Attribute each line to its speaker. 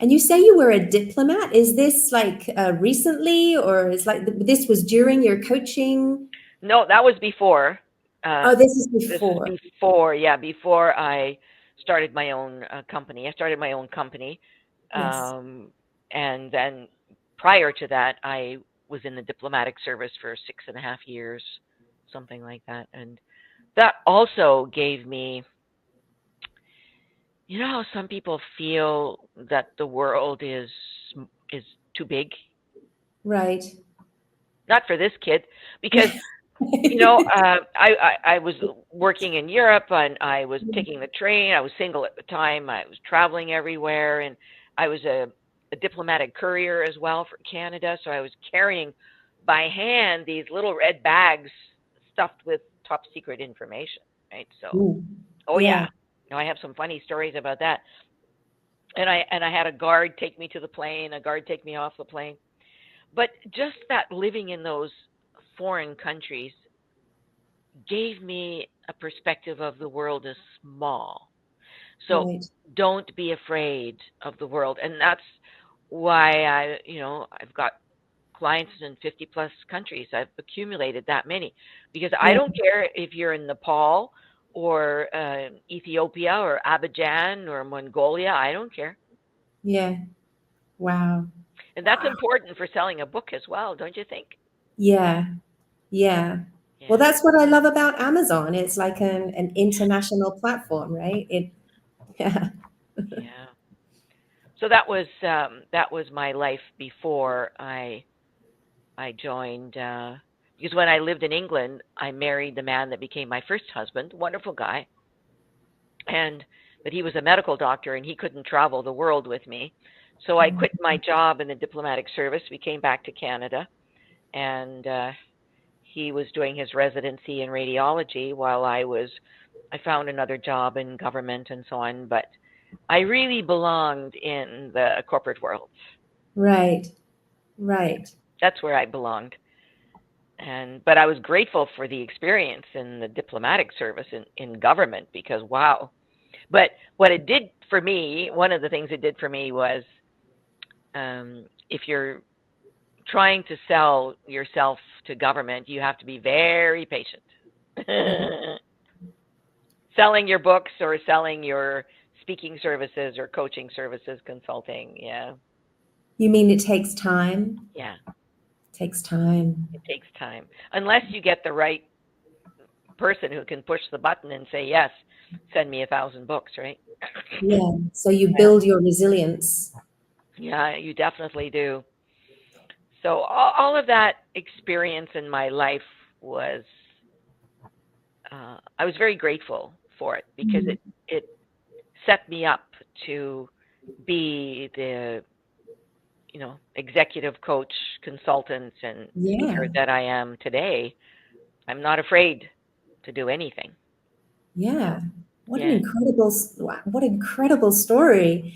Speaker 1: And you say you were a diplomat. Is this like recently, or is like this was during your coaching?
Speaker 2: No, that was before.
Speaker 1: Oh, this is
Speaker 2: This is
Speaker 1: before.
Speaker 2: before, yeah, before I started my own company. I started my own company,
Speaker 1: Yes.
Speaker 2: um, and then prior to that, I was in the diplomatic service for 6.5 years, something like that. And that also gave me, you know, how some people feel that the world is too big.
Speaker 1: Right.
Speaker 2: Not for this kid, because you know, I was working in Europe and I was taking the train. I was single at the time. I was traveling everywhere, and I was a diplomatic courier as well for Canada. So I was carrying by hand these little red bags stuffed with top secret information, right? So,
Speaker 1: Ooh.
Speaker 2: oh yeah,
Speaker 1: Yeah.
Speaker 2: no, I have some funny stories about that. And I had a guard take me to the plane, a guard take me off the plane. But just that living in those foreign countries gave me a perspective of the world as small. So
Speaker 1: Right.
Speaker 2: don't be afraid of the world. And that's why I've got clients in 50 plus countries. I've accumulated that many because I
Speaker 1: Yeah.
Speaker 2: don't care if you're in Nepal or Ethiopia or Abidjan or Mongolia. I don't care.
Speaker 1: Yeah. Wow.
Speaker 2: And that's
Speaker 1: Wow.
Speaker 2: important for selling a book as well, don't you think?
Speaker 1: Yeah. Yeah. Well,
Speaker 2: Yeah.
Speaker 1: that's what I love about Amazon. It's like an international platform, right? It, yeah.
Speaker 2: Yeah. So that was my life before I joined because when I lived in England, I married the man that became my first husband, wonderful guy, and but he was a medical doctor and he couldn't travel the world with me. So I quit my job in the diplomatic service. We came back to Canada, and he was doing his residency in radiology while I found another job in government and so on. But I really belonged in the corporate world.
Speaker 1: Right.
Speaker 2: Yeah,
Speaker 1: Right.
Speaker 2: that's where I belonged. And but I was grateful for the experience in the diplomatic service in government because wow. But what it did for me, one of the things it did for me was if you're trying to sell yourself to government, you have to be very patient.
Speaker 1: Yeah.
Speaker 2: Selling your books or selling your speaking services or coaching services, consulting. Yeah.
Speaker 1: You mean it takes time?
Speaker 2: Yeah.
Speaker 1: Takes time.
Speaker 2: It takes time. Unless you get the right person who can push the button and say, yes, send me 1,000 books, right?
Speaker 1: Yeah. So you
Speaker 2: Yeah.
Speaker 1: build your resilience.
Speaker 2: Yeah, you definitely do. So all of that experience in my life was, I was very grateful for it because
Speaker 1: Mhm.
Speaker 2: it set me up to be the, executive coach, consultant, and
Speaker 1: Yeah.
Speaker 2: speaker that I am today. I'm not afraid to do anything.
Speaker 1: Yeah.
Speaker 2: Yeah.
Speaker 1: What an incredible story.